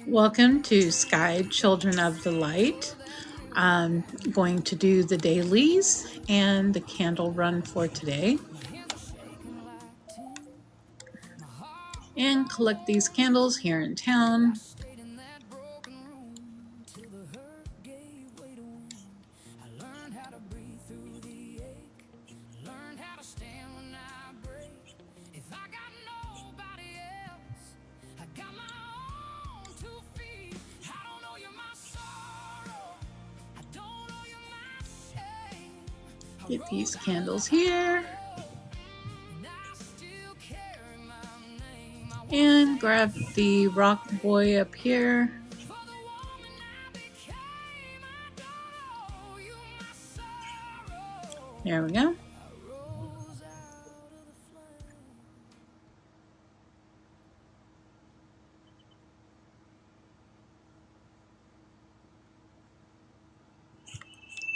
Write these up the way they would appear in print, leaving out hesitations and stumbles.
Welcome to Sky Children of the Light. I'm going to do the dailies and the candle run for today. And collect these candles here in town. Get these candles here. And grab the rock boy up here. There we go.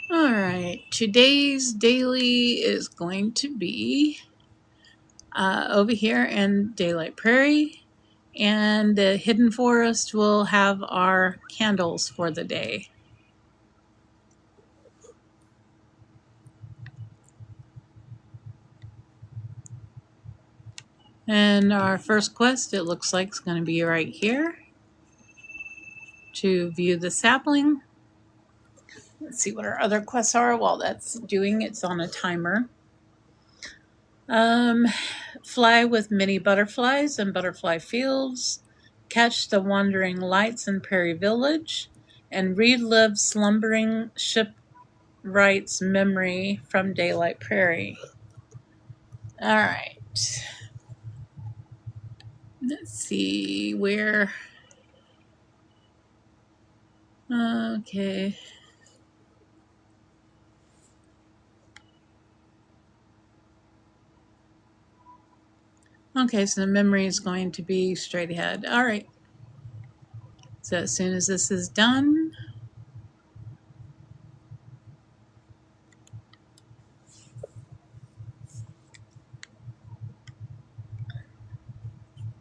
All right, today's daily is going to be over here in Daylight Prairie, and the Hidden Forest will have our candles for the day. And our first quest, it looks like, is going to be right here to view the sapling. Let's see what our other quests are. While that's doing, it's on a timer. Fly with many butterflies in butterfly fields, catch the wandering lights in Prairie Village, and relive slumbering shipwright's memory from Daylight Prairie. All right. Let's see where. Okay. Okay, so the memory is going to be straight ahead. All right. So as soon as this is done,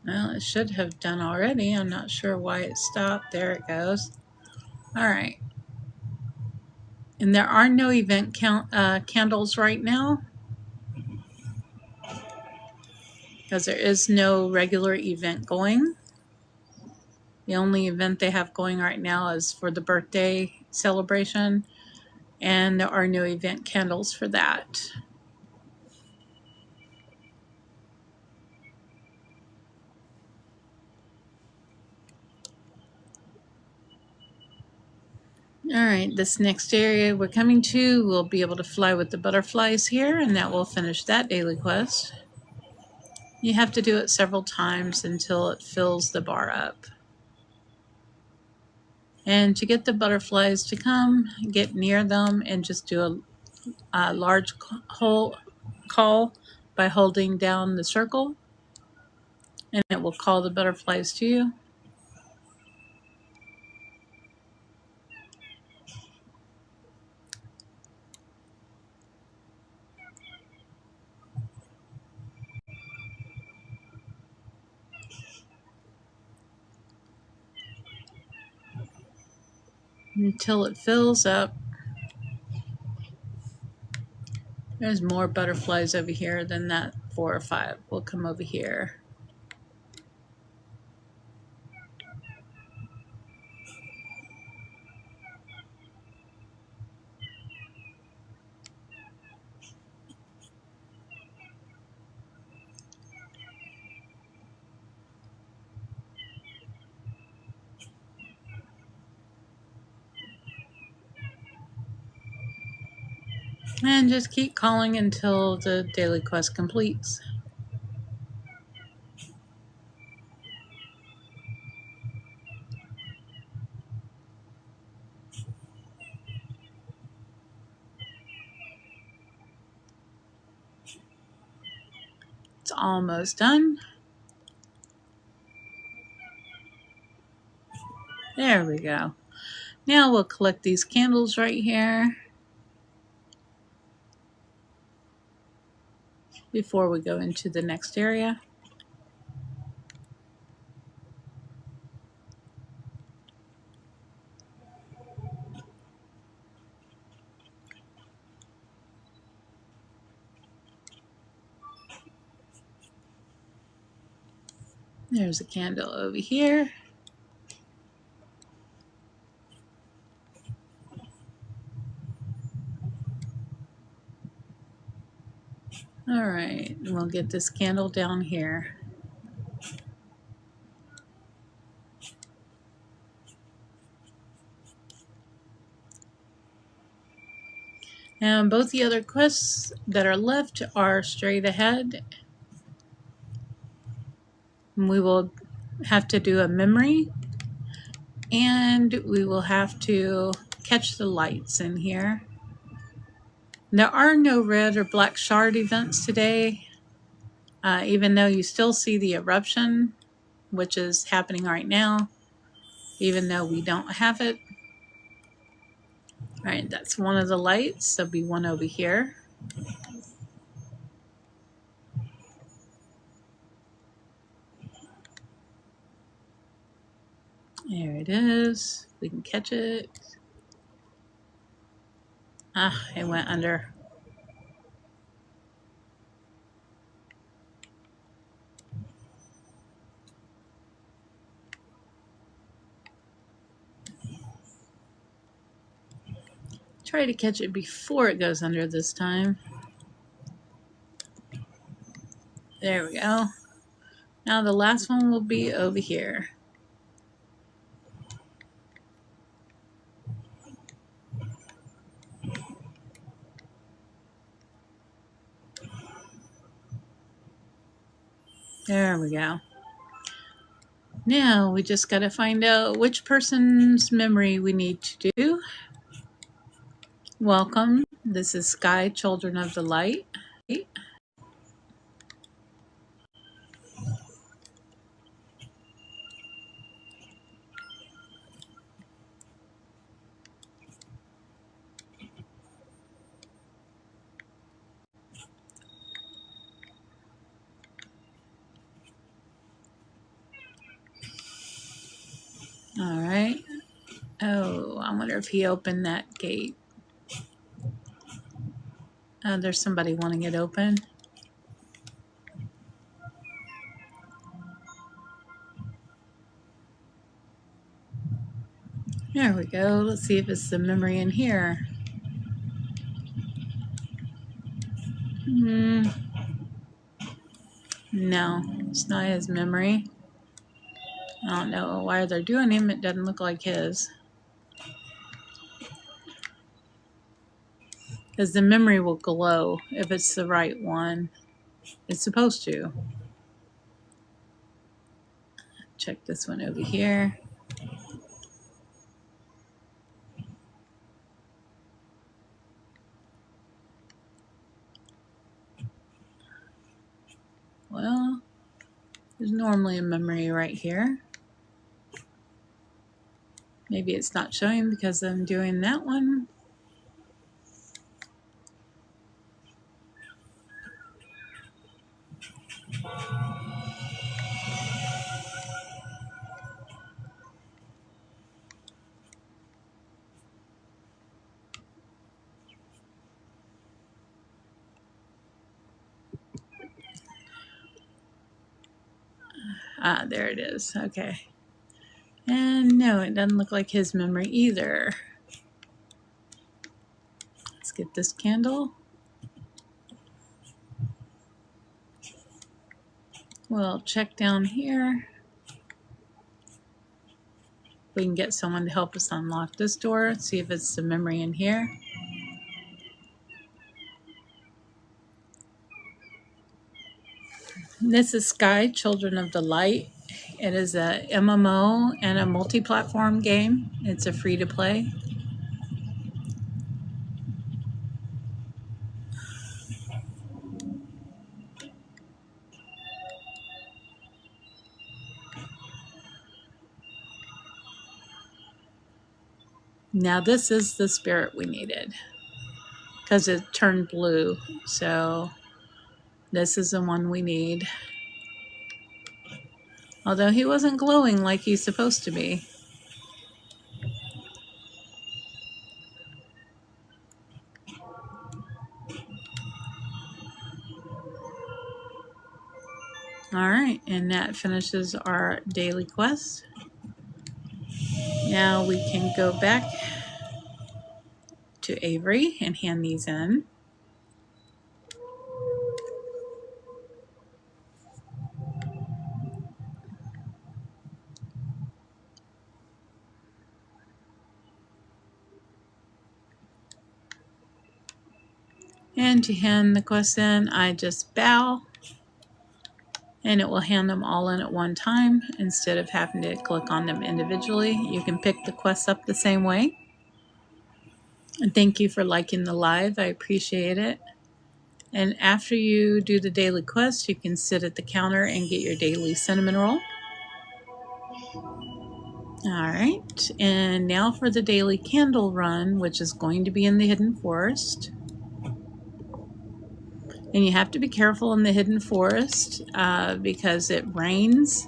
well, it should have done already. I'm not sure why it stopped. There it goes. All right. And there are no event candles right now because there is no regular event going. The only event they have going right now is for the birthday celebration, and there are no event candles for that. All right, this next area we're coming to, we'll be able to fly with the butterflies here, and that will finish that daily quest. You have to do it several times until it fills the bar up. And to get the butterflies to come, get near them and just do a large call by holding down the circle, and it will call the butterflies to you. Until it fills up. There's more butterflies over here than that 4 or 5. We'll come over here. And just keep calling until the daily quest completes. It's almost done. There we go. Now we'll collect these candles right here before we go into the next area. There's a candle over here. All right, we'll get this candle down here. And both the other quests that are left are straight ahead. We will have to do a memory, and we will have to catch the lights in here. There are no red or black shard events today, even though you still see the eruption, which is happening right now, even though we don't have it. All right, that's one of the lights. There'll be one over here. There it is. We can catch it. Ah, it went under. Try to catch it before it goes under this time. There we go. Now the last one will be over here. There we go. Now we just got to find out which person's memory we need to do. Welcome. This is Sky, Children of the Light. All right. Oh, I wonder if he opened that gate. Oh, there's somebody wanting it open. There we go. Let's see if it's the memory in here. No, it's not his memory. I don't know why they're doing him. It doesn't look like his. Because the memory will glow if it's the right one. It's supposed to. Check this one over here. Well, there's normally a memory right here. Maybe it's not showing because I'm doing that one. Ah, there it is. Okay. And no, it doesn't look like his memory either. Let's get this candle. We'll check down here. We can get someone to help us unlock this door. See if it's the memory in here. This is Sky, Children of the Light. It is a MMO and a multi-platform game. It's a free-to-play. Now this is the spirit we needed because it turned blue. So this is the one we need. Although he wasn't glowing like he's supposed to be. Alright, and that finishes our daily quest. Now we can go back to Avery and hand these in. And to hand the quest in, I just bow, and it will hand them all in at one time instead of having to click on them individually. You can pick the quests up the same way. And thank you for liking the live. I appreciate it. And after you do the daily quest, you can sit at the counter and get your daily cinnamon roll. Alright, and now for the daily candle run, which is going to be in the Hidden Forest. And you have to be careful in the Hidden Forest because it rains,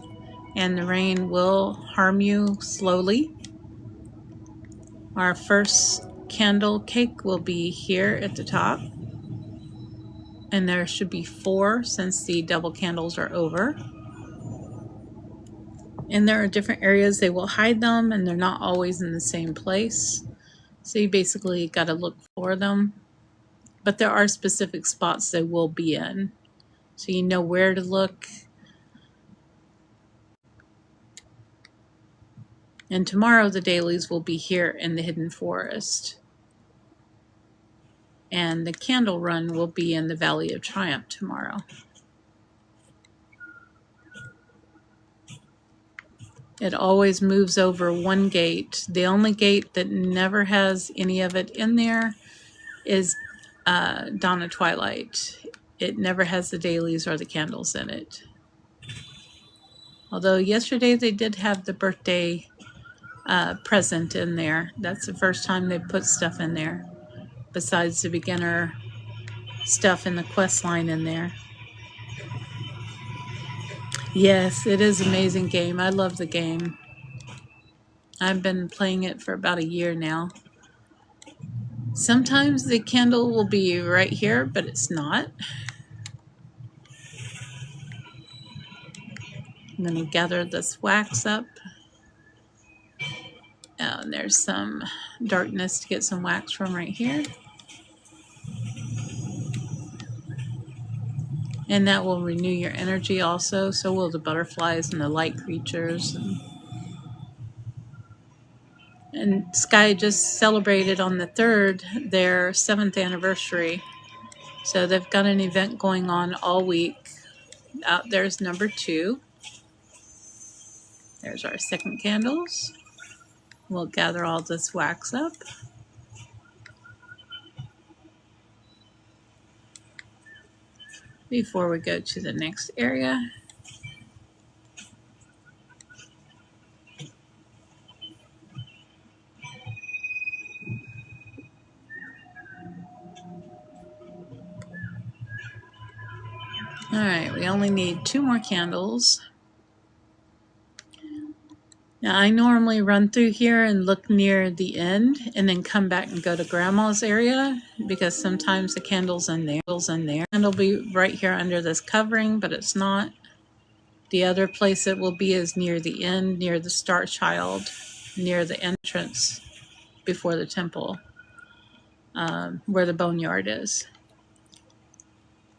and the rain will harm you slowly. Our first candle cake will be here at the top. And there should be 4 since the double candles are over. And there are different areas they will hide them, and they're not always in the same place. So you basically got to look for them. But there are specific spots they will be in. So you know where to look. And tomorrow the dailies will be here in the Hidden Forest. And the candle run will be in the Valley of Triumph tomorrow. It always moves over one gate. The only gate that never has any of it in there is Dawn of Twilight. It never has the dailies or the candles in it. Although yesterday they did have the birthday present in there. That's the first time they put stuff in there, besides the beginner stuff in the quest line in there. Yes, it is an amazing game. I love the game. I've been playing it for about a year now. Sometimes the candle will be right here, but it's not. I'm going to gather this wax up. And there's some darkness to get some wax from right here. And that will renew your energy also. So will the butterflies and the light creatures. And Sky just celebrated on the 3rd their 7th anniversary. So they've got an event going on all week. There's number 2. There's our second candles. We'll gather all this wax up. Before we go to the next area. Alright, we only need 2 more candles. Now, I normally run through here and look near the end and then come back and go to Grandma's area because sometimes the candle's in there. And it'll be right here under this covering, but it's not. The other place it will be is near the end, near the Star Child, near the entrance before the temple, where the boneyard is.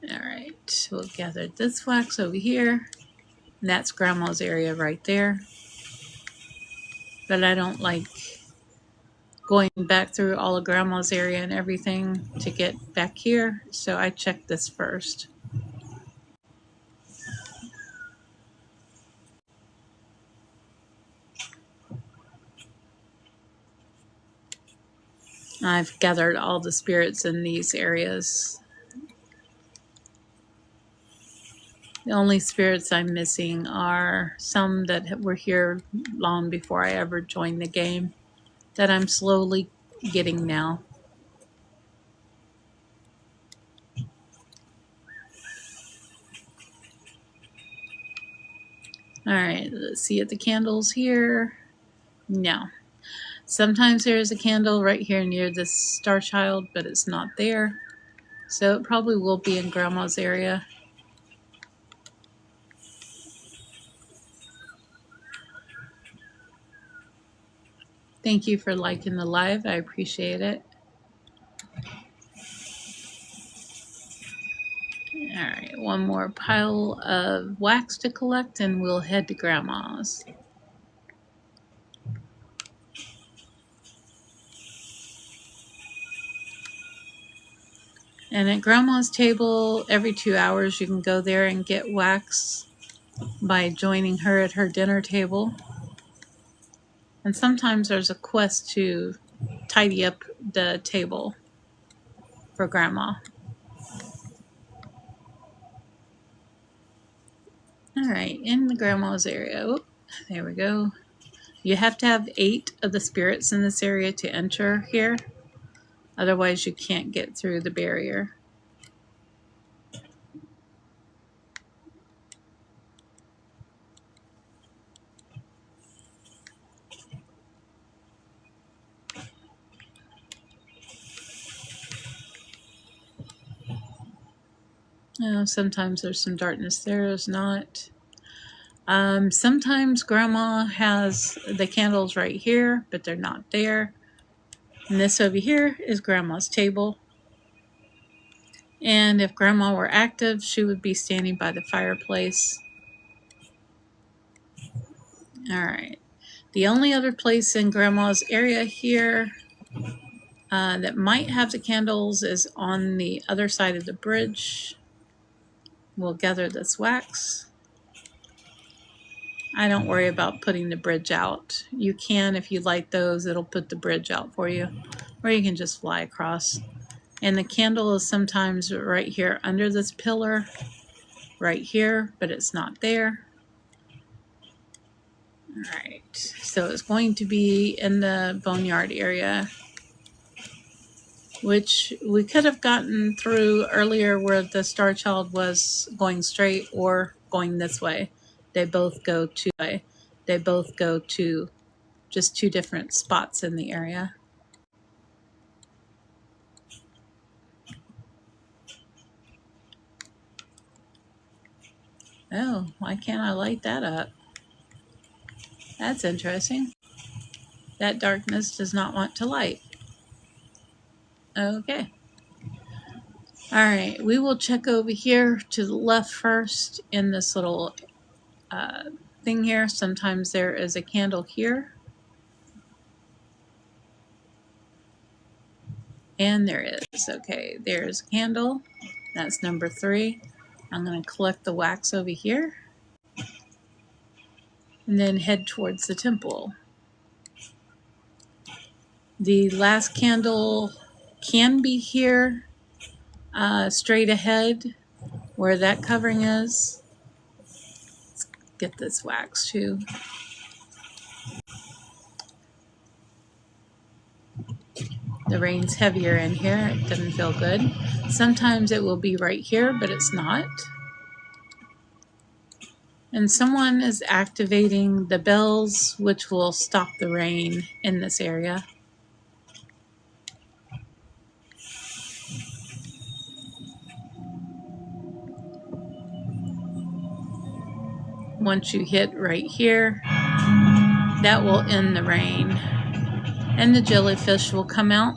Alright, we'll gather this wax over here. And that's Grandma's area right there. But I don't like going back through all of Grandma's area and everything to get back here, so I check this first. I've gathered all the spirits in these areas. The only spirits I'm missing are some that were here long before I ever joined the game that I'm slowly getting now. Alright, let's see at the candles here. No. Sometimes there's a candle right here near this Star Child, but it's not there. So it probably will be in Grandma's area. Thank you for liking the live. I appreciate it. All right, one more pile of wax to collect and we'll head to Grandma's. And at Grandma's table, every 2 hours you can go there and get wax by joining her at her dinner table. And sometimes there's a quest to tidy up the table for Grandma. All right, in the Grandma's area. Oh, there we go. You have to have 8 of the spirits in this area to enter here. Otherwise, you can't get through the barrier. Sometimes there's some darkness there. There's not. Sometimes Grandma has the candles right here, but they're not there. And this over here is Grandma's table. And if Grandma were active, she would be standing by the fireplace. All right. The only other place in Grandma's area here that might have the candles is on the other side of the bridge. We'll gather this wax. I don't worry about putting the bridge out. You can, if you light those, it'll put the bridge out for you. Or you can just fly across. And the candle is sometimes right here under this pillar, right here, but it's not there. All right, so it's going to be in the boneyard area, which we could have gotten through earlier where the Star Child was going straight or going this way. They both go to just 2 different spots in the area. Oh, why can't I light that up? That's interesting. That darkness does not want to light. Okay. All right, we will check over here to the left first in this little thing here. Sometimes there is a candle here. And there is. Okay, there's a candle. That's number 3. I'm going to collect the wax over here. And then head towards the temple. The last candle can be here, straight ahead, where that covering is. Let's get this wax too. The rain's heavier in here. It doesn't feel good. Sometimes it will be right here, but it's not. And someone is activating the bells, which will stop the rain in this area. Once you hit right here, that will end the rain. And the jellyfish will come out.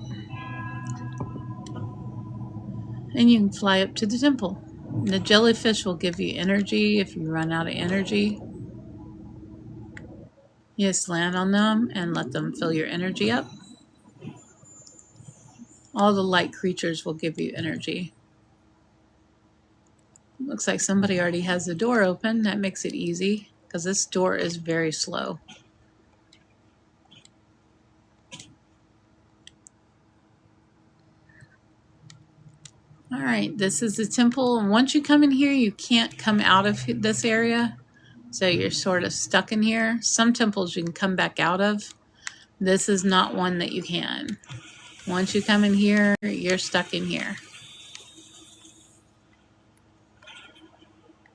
And you can fly up to the temple. The jellyfish will give you energy if you run out of energy. You just land on them and let them fill your energy up. All the light creatures will give you energy. Looks like somebody already has the door open. That makes it easy because this door is very slow. All right, this is the temple. And once you come in here, you can't come out of this area. So you're sort of stuck in here. Some temples you can come back out of. This is not one that you can. Once you come in here, you're stuck in here.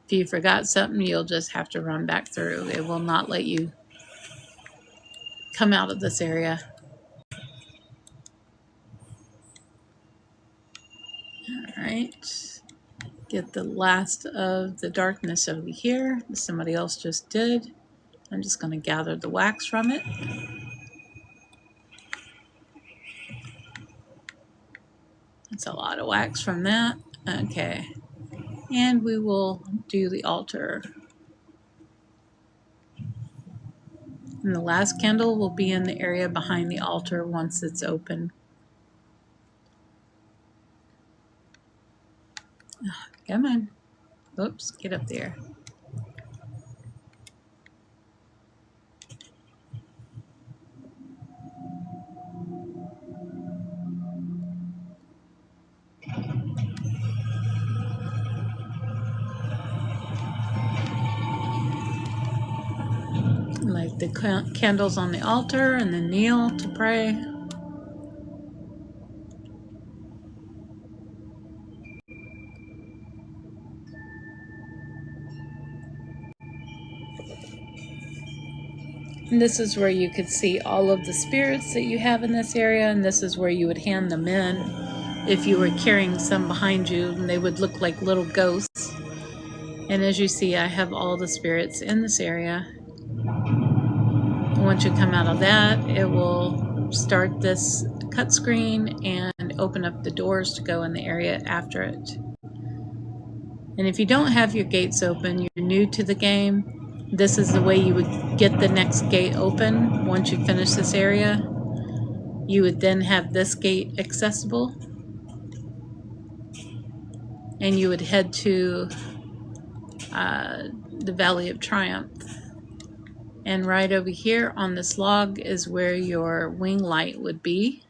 If you forgot something, you'll just have to run back through. It will not let you come out of this area. All right. Get the last of the darkness over here. Somebody else just did. I'm just going to gather the wax from it. It's a lot of wax from that. Okay. And we will do the altar. And the last candle will be in the area behind the altar once it's open. Come on. Oops, get up there. Light the candles on the altar and then kneel to pray. And this is where you could see all of the spirits that you have in this area, and this is where you would hand them in if you were carrying some behind you, and they would look like little ghosts. And as you see, I have all the spirits in this area. Once you come out of that, it will start this cut screen and open up the doors to go in the area after it. And if you don't have your gates open, you're new to the game, this is the way you would get the next gate open. Once you finish this area, you would then have this gate accessible, and you would head to the Valley of Triumph. And right over here on this log is where your wing light would be.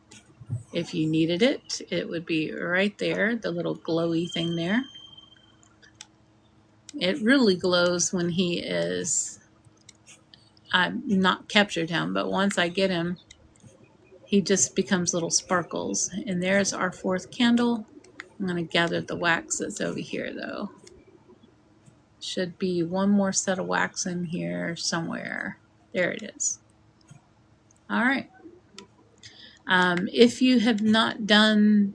If you needed it, it would be right there, the little glowy thing there. It really glows when he is not captured him, but once I get him, he just becomes little sparkles. And there's our fourth candle. I'm going to gather the wax that's over here, though. Should be one more set of wax in here somewhere. There it is. All right. If you have not done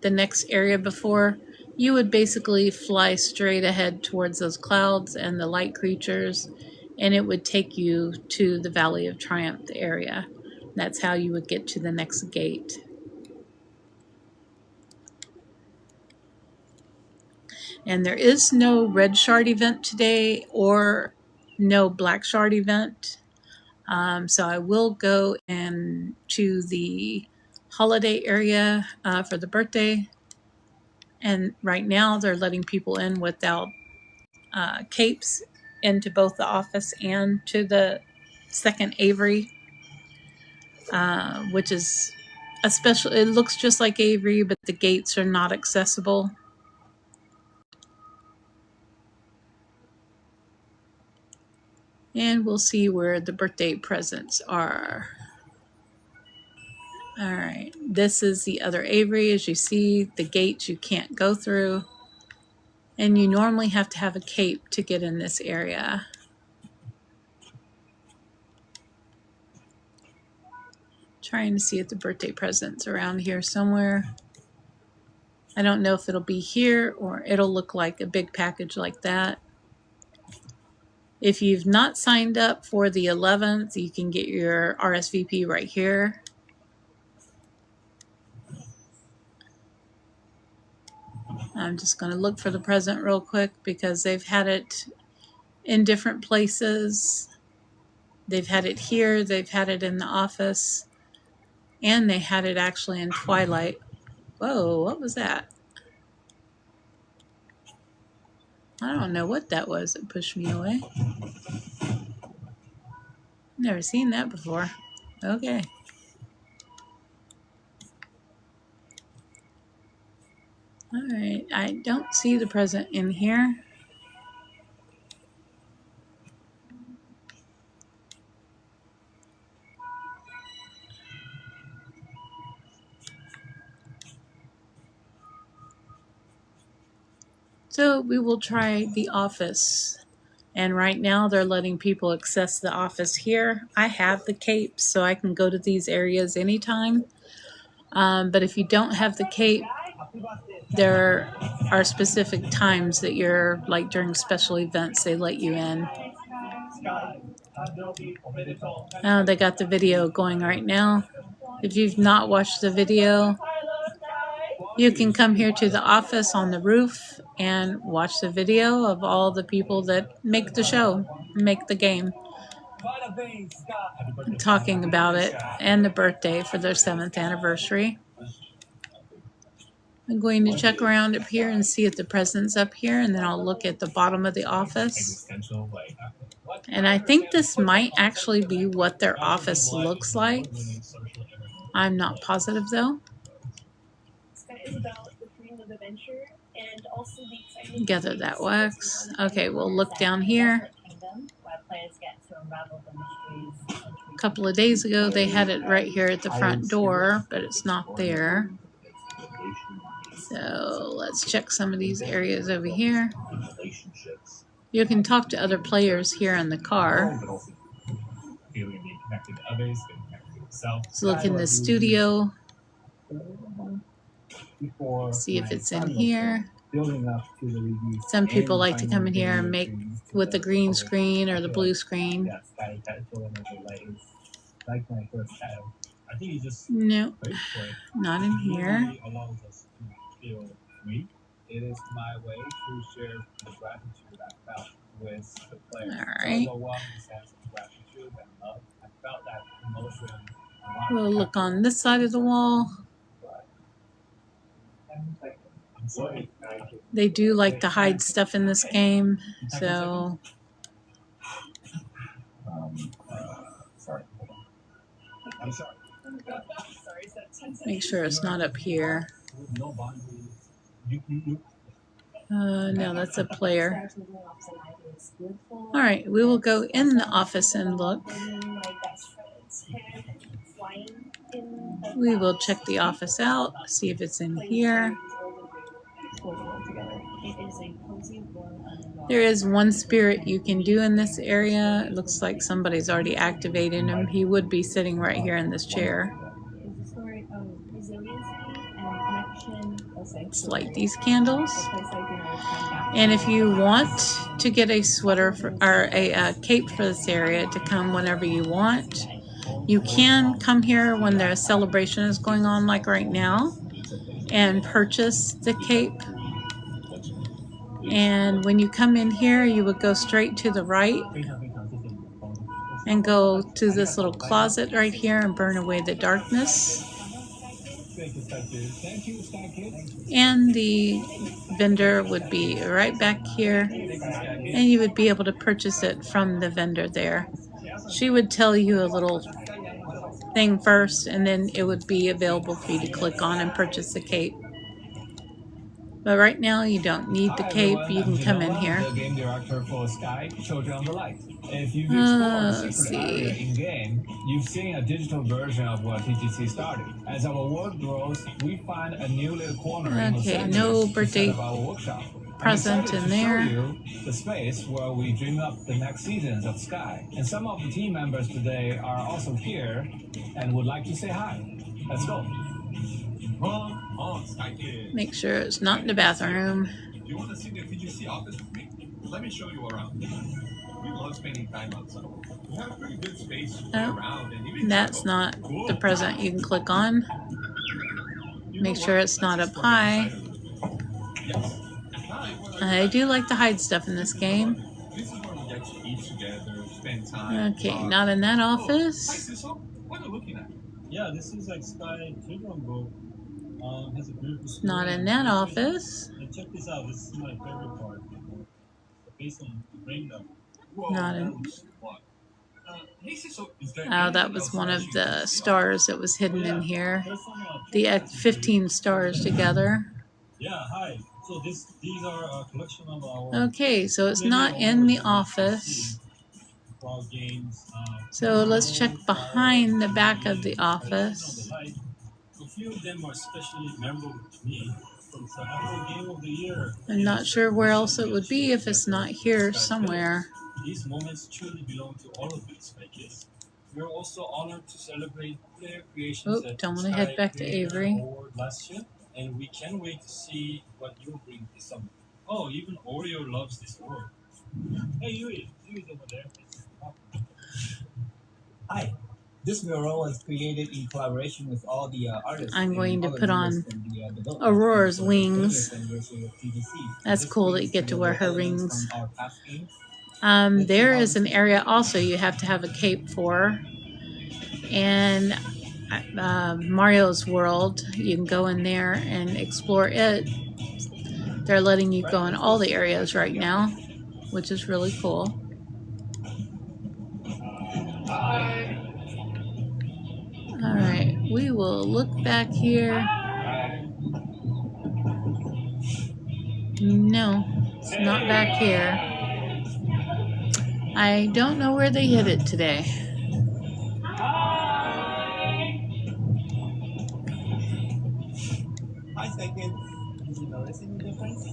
the next area before, you would basically fly straight ahead towards those clouds and the light creatures, and it would take you to the Valley of Triumph area. That's how you would get to the next gate. And there is no red shard event today or no black shard event. So I will go and to the holiday area for the birthday. And right now they're letting people in without capes into both the office and to the second Avery, which is a special, it looks just like Avery, but the gates are not accessible. And we'll see where the birthday presents are. All right, this is the other Avery. As you see, the gates you can't go through. And you normally have to have a cape to get in this area. Trying to see if the birthday present's around here somewhere. I don't know if it'll be here or it'll look like a big package like that. If you've not signed up for the 11th, you can get your RSVP right here. I'm just going to look for the present real quick because they've had it in different places. They've had it here, they've had it in the office, and they had it actually in Twilight. Whoa, what was that? I don't know what that was that pushed me away. Never seen that before. Okay. All right, I don't see the present in here. So we will try the office. And right now they're letting people access the office here. I have the cape, so I can go to these areas anytime. But if you don't have the cape, there are specific times that you're, like during special events, they let you in. They got the video going right now. If you've not watched the video, You can come here to the office on the roof and watch the video of all the people that make the show, make the game, talking about it and the birthday for their 7th anniversary. I'm going to check around up here and see if the president's up here, and then I'll look at the bottom of the office. And I think this might actually be what their office looks like. I'm not positive though. Gather that wax. Okay, we'll look down here. A couple of days ago they had it right here at the front door, but it's not there. So let's check some of these areas over here. You can talk to other players here in the car. Let's look in the studio. See if it's in here. Some people like to come in here and make with the green screen or the blue screen. No, not in here. It is my way to share the gratitude I felt with the players. All right. We'll look on this side of the wall. They do like to hide stuff in this game, so make sure it's not up here. No, that's a player. All right, we will go in the office and look. We will check the office out, see if it's in here. There is one spirit you can do in this area. It looks like somebody's already activated him. He would be sitting right here in this chair. Just light these candles. And if you want to get a sweater or a cape for this area to come whenever you want, you can come here when their celebration is going on, like right now, and purchase the cape. And when you come in here, you would go straight to the right and go to this little closet right here and burn away the darkness. And the vendor would be right back here, and you would be able to purchase it from the vendor there. She would tell you a little thing first, and then it would be available for you to click on and purchase the cape. But right now, you don't need the cape. You can come in here. Let's see. In-game, you've seen a digital version of what TGC started. As our world grows, we find a new little corner in the no birthday present in there. The space where we dream up the next seasons of Sky. And some of the team members today are also here and would like to say hi. Let's go. Make sure it's not in the bathroom. You want to see the TGC office with me? Let me show you around. We love spending time outside. We have a pretty good space around. And that's not the present you can click on. Make sure it's not up high. I do like to hide stuff in this game. This is where we get to eat together, spend time. Okay, not in that office. What are you looking at? Yeah, this is like Sky Children Book. Has a it's not in that office. And check this out. This is my favorite part. Based on Rainbow. Not in. Oh, that was one of the stars that was hidden in here. The 15 stars together. Yeah, hi. So these are a collection of our. Okay, so it's not in the office. So let's check behind the back of the office. A few of them are especially memorable to me. It's the Apple Game of the Year. I'm not sure where else it would be if it's not here somewhere. These moments truly belong to all of these kids. We're also honored to celebrate player creations. Oh, don't want to head back to Avery. Last year, and we can't wait to see what you'll bring this summer. Oh, even Oreo loves this award. Hey, Yui. Yui's over there. Hi. This mural was created in collaboration with all the artists. I'm going to all the put members on in the development Aurora's team for the 30th wings. anniversary of TGC. That's This cool that you brings get to wear together her elements rings. from our past games. There is an area also you have to have a cape for. And Mario's World, you can go in there and explore it. They're letting you go in all the areas right now, which is really cool. Alright, we will look back here. No, it's not back here. I don't know where they hid it today. Hi, Second. Did you notice any difference?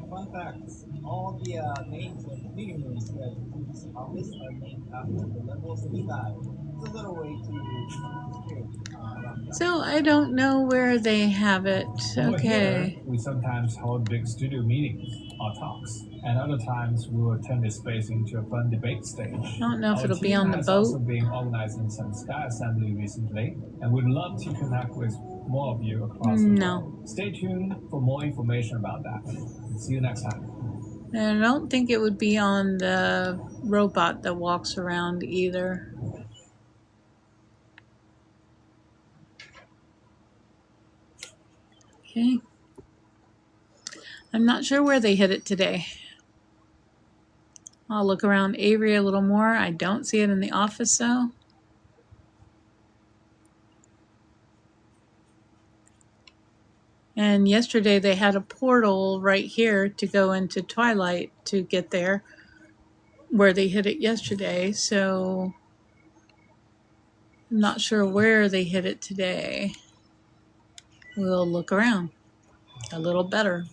Fun facts. All the names of the meeting rooms here at the TGC office are named after the levels of the sky. It's a little way to keep the spirit around the office. So I don't know where they have it. Okay. Here, we sometimes hold big studio meetings or talks, and other times we will turn this space into a fun debate stage. I don't know if Our it'll be team on the has boat. also been organizing some sky assembly recently, and we'd love to connect with more of you across the world. Stay tuned for more information about that. See you next time. And I don't think it would be on the robot that walks around either. Okay. I'm not sure where they hid it today. I'll look around Avery a little more. I don't see it in the office though. And yesterday they had a portal right here to go into Twilight to get there, where they hid it yesterday. So I'm not sure where they hid it today. We'll look around a little better.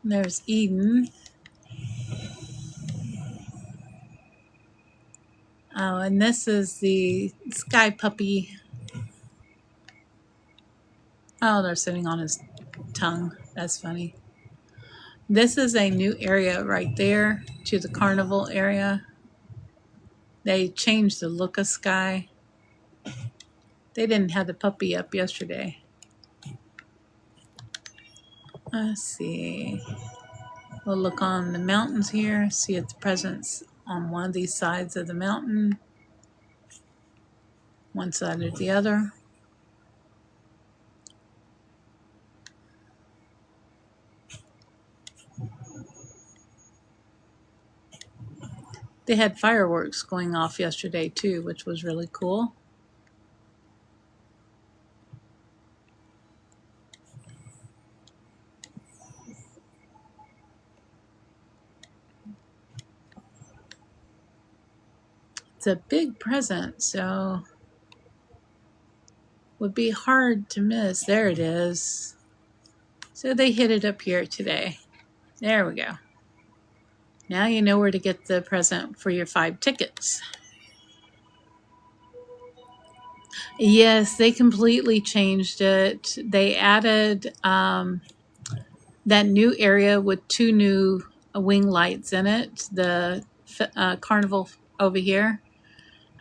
There's Eden. Oh, and this is the Sky Puppy. Oh, they're sitting on his tongue. That's funny. This is a new area right there to the carnival area. They changed the look of Sky. They didn't have the puppy up yesterday. Let's see. We'll look on the mountains here, see its presence on one of these sides of the mountain, one side or the other. They had fireworks going off yesterday too, which was really cool. It's a big present, so would be hard to miss. There it is. So they hid it up here today. There we go. Now you know where to get the present for your 5 tickets. Yes, they completely changed it. They added that new area with 2 new wing lights in it. The carnival over here.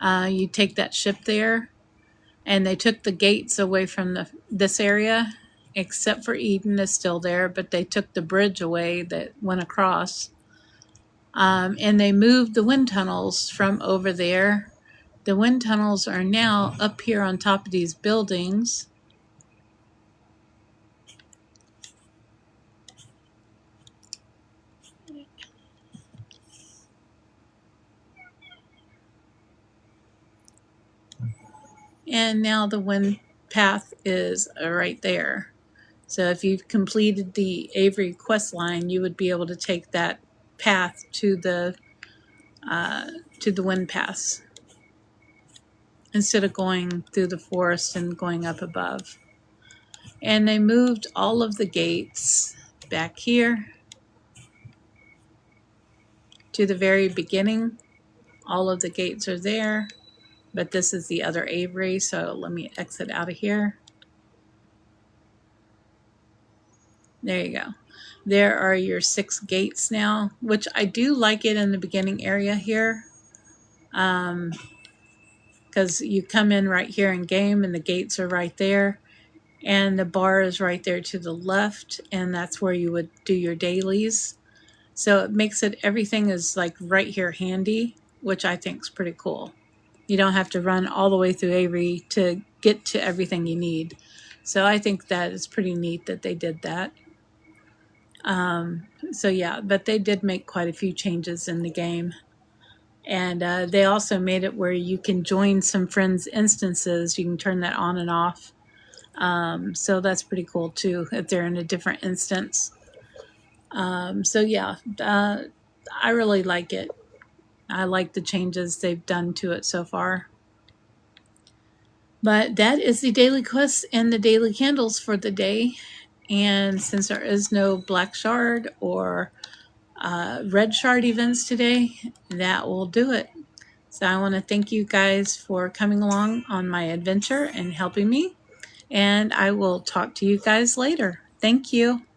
You take that ship there, and they took the gates away from this area, except for Eden is still there, but they took the bridge away that went across. And they moved the wind tunnels from over there. The wind tunnels are now up here on top of these buildings. And now the wind path is right there. So if you've completed the Avery quest line, you would be able to take that path to the wind paths instead of going through the forest and going up above. And they moved all of the gates back here to the very beginning. All of the gates are there, but this is the other Avery, so let me exit out of here. There you go. There are your 6 gates now, which I do like it in the beginning area here. Because you come in right here in game and the gates are right there. And the bar is right there to the left. And that's where you would do your dailies. So it makes it, everything is like right here handy, which I think is pretty cool. You don't have to run all the way through Avery to get to everything you need. So I think that is pretty neat that they did that. So yeah, but they did make quite a few changes in the game. And they also made it where you can join some friends' instances. You can turn that on and off. So that's pretty cool too, if they're in a different instance. So yeah, I really like it. I like the changes they've done to it so far. But that is the daily quests and the daily candles for the day. And since there is no black shard or red shard events today, that will do it. So I want to thank you guys for coming along on my adventure and helping me. And I will talk to you guys later. Thank you.